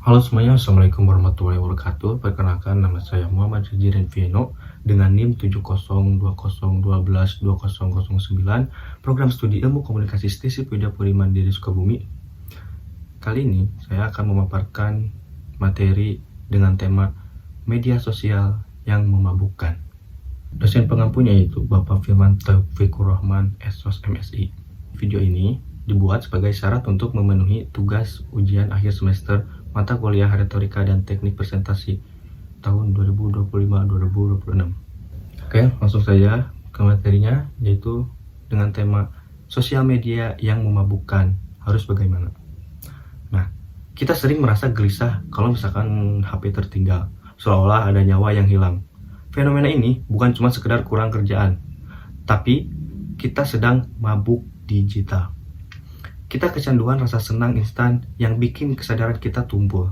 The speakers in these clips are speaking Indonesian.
Halo semuanya, Assalamualaikum warahmatullahi wabarakatuh. Perkenalkan, nama saya Muhammad Rizky Vino dengan NIM 70201122009, program studi ilmu komunikasi STISIP Widya Puri Mandiri Sukabumi. Kali ini saya akan memaparkan materi dengan tema media sosial yang memabukkan. Dosen pengampunya yaitu Bapak Firman Taufikur Rahman, SOS MSI. Video ini dibuat sebagai syarat untuk memenuhi tugas ujian akhir semester mata kuliah retorika dan teknik presentasi tahun 2025-2026. Oke, langsung saja ke materinya, yaitu dengan tema sosial media yang memabukkan, harus bagaimana. Nah, kita sering merasa gelisah kalau misalkan HP tertinggal, seolah-olah ada nyawa yang hilang. Fenomena ini bukan cuma sekedar kurang kerjaan, tapi kita sedang mabuk digital. Kita kecanduan rasa senang instan yang bikin kesadaran kita tumpul.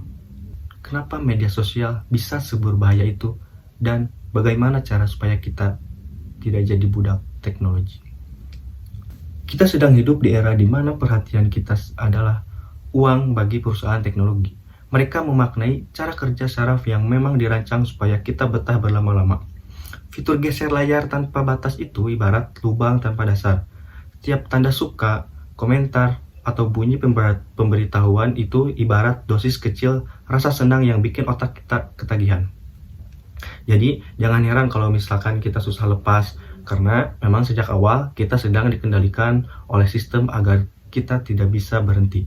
Kenapa media sosial bisa seberbahaya itu, dan bagaimana cara supaya kita tidak jadi budak teknologi? Kita sedang hidup di era di mana perhatian kita adalah uang bagi perusahaan teknologi. Mereka memaknai cara kerja saraf yang memang dirancang supaya kita betah berlama-lama. Fitur geser layar tanpa batas itu ibarat lubang tanpa dasar. Setiap tanda suka, komentar, atau bunyi pemberitahuan itu ibarat dosis kecil rasa senang yang bikin otak kita ketagihan. Jadi jangan heran kalau misalkan kita susah lepas, karena memang sejak awal kita sedang dikendalikan oleh sistem agar kita tidak bisa berhenti.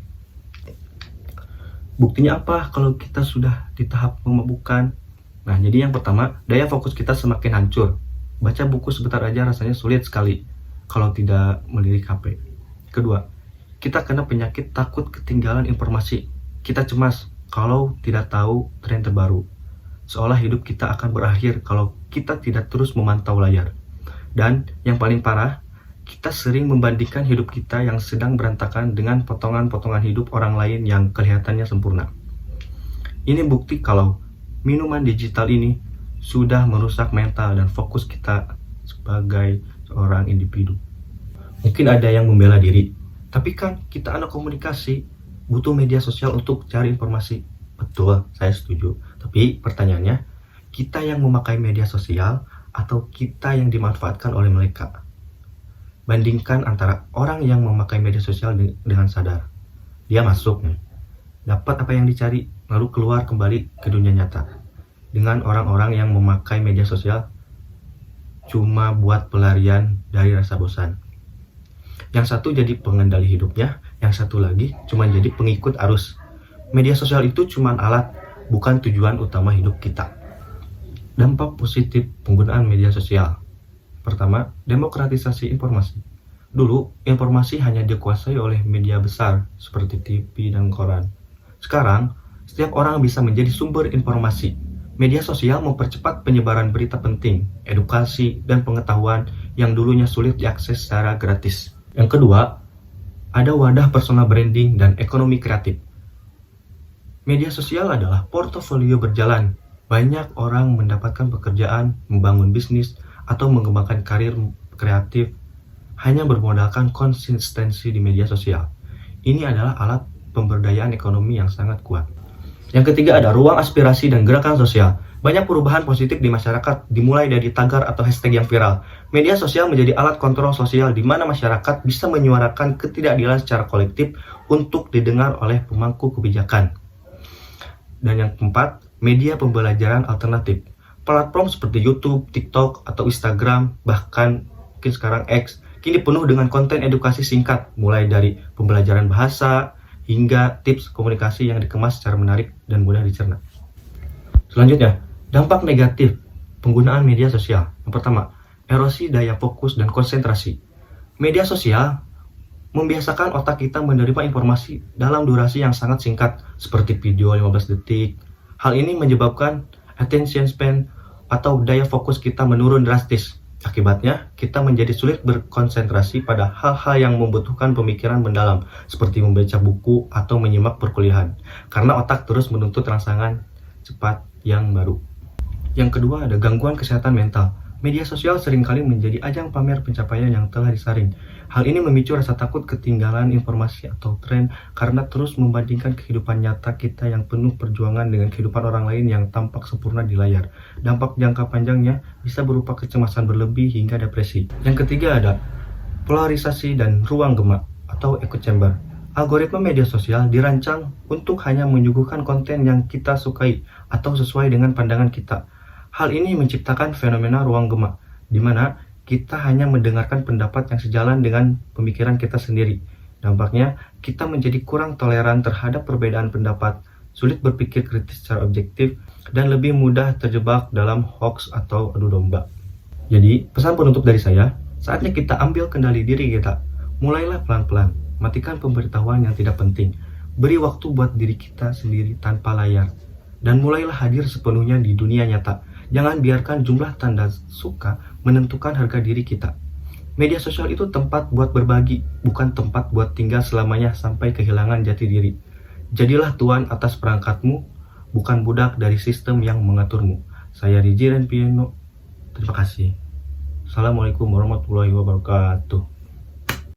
Buktinya apa kalau kita sudah di tahap memabukkan? Nah, jadi yang pertama, daya fokus kita semakin hancur. Baca buku sebentar aja rasanya sulit sekali kalau tidak melirik HP. Kedua, kita kena penyakit takut ketinggalan informasi. Kita cemas kalau tidak tahu tren terbaru. Seolah hidup kita akan berakhir kalau kita tidak terus memantau layar. Dan yang paling parah, kita sering membandingkan hidup kita yang sedang berantakan dengan potongan-potongan hidup orang lain yang kelihatannya sempurna. Ini bukti kalau minuman digital ini sudah merusak mental dan fokus kita sebagai seorang individu. Mungkin ada yang membela diri, tapi kan kita anak komunikasi, butuh media sosial untuk cari informasi. Betul, saya setuju. Tapi pertanyaannya, kita yang memakai media sosial atau kita yang dimanfaatkan oleh mereka? Bandingkan antara orang yang memakai media sosial dengan sadar. Dia masuk nih, dapat apa yang dicari, lalu keluar kembali ke dunia nyata. Dengan orang-orang yang memakai media sosial cuma buat pelarian dari rasa bosan. Yang satu jadi pengendali hidupnya, yang satu lagi cuma jadi pengikut arus. Media sosial itu cuma alat, bukan tujuan utama hidup kita. Dampak positif penggunaan media sosial. Pertama, demokratisasi informasi. Dulu, informasi hanya dikuasai oleh media besar seperti TV dan koran. Sekarang, setiap orang bisa menjadi sumber informasi. Media sosial mempercepat penyebaran berita penting, edukasi, dan pengetahuan yang dulunya sulit diakses secara gratis. Yang kedua, ada wadah personal branding dan ekonomi kreatif. Media sosial adalah portofolio berjalan. Banyak orang mendapatkan pekerjaan, membangun bisnis, atau mengembangkan karir kreatif hanya bermodalkan konsistensi di media sosial. Ini adalah alat pemberdayaan ekonomi yang sangat kuat. Yang ketiga, ada ruang aspirasi dan gerakan sosial. Banyak perubahan positif di masyarakat dimulai dari tagar atau hashtag yang viral. Media sosial menjadi alat kontrol sosial di mana masyarakat bisa menyuarakan ketidakadilan secara kolektif untuk didengar oleh pemangku kebijakan. Dan yang keempat, media pembelajaran alternatif. Platform seperti YouTube, TikTok, atau Instagram, bahkan mungkin sekarang X, kini penuh dengan konten edukasi singkat, mulai dari pembelajaran bahasa hingga tips komunikasi yang dikemas secara menarik dan mudah dicerna. Selanjutnya, dampak negatif penggunaan media sosial. Yang pertama, erosi daya fokus dan konsentrasi. Media sosial membiasakan otak kita menerima informasi dalam durasi yang sangat singkat, seperti video 15 detik. Hal ini menyebabkan attention span atau daya fokus kita menurun drastis. Akibatnya, kita menjadi sulit berkonsentrasi pada hal-hal yang membutuhkan pemikiran mendalam, seperti membaca buku atau menyimak perkuliahan, karena otak terus menuntut rangsangan cepat yang baru. Yang kedua, ada gangguan kesehatan mental. Media sosial seringkali menjadi ajang pamer pencapaian yang telah disaring. Hal ini memicu rasa takut ketinggalan informasi atau tren karena terus membandingkan kehidupan nyata kita yang penuh perjuangan dengan kehidupan orang lain yang tampak sempurna di layar. Dampak jangka panjangnya bisa berupa kecemasan berlebih hingga depresi. Yang ketiga ada polarisasi dan ruang gemak atau echo chamber. Algoritma media sosial dirancang untuk hanya menyuguhkan konten yang kita sukai atau sesuai dengan pandangan kita. Hal ini menciptakan fenomena ruang gemak, di mana kita hanya mendengarkan pendapat yang sejalan dengan pemikiran kita sendiri. Dampaknya, kita menjadi kurang toleran terhadap perbedaan pendapat, sulit berpikir kritis secara objektif, dan lebih mudah terjebak dalam hoax atau adu domba. Jadi, pesan penutup dari saya, saatnya kita ambil kendali diri kita. Mulailah pelan-pelan, matikan pemberitahuan yang tidak penting, beri waktu buat diri kita sendiri tanpa layar, dan mulailah hadir sepenuhnya di dunia nyata. Jangan biarkan jumlah tanda suka menentukan harga diri kita. Media sosial itu tempat buat berbagi, bukan tempat buat tinggal selamanya sampai kehilangan jati diri. Jadilah tuan atas perangkatmu, bukan budak dari sistem yang mengaturmu. Saya Riji Renpieno, terima kasih. Assalamualaikum warahmatullahi wabarakatuh.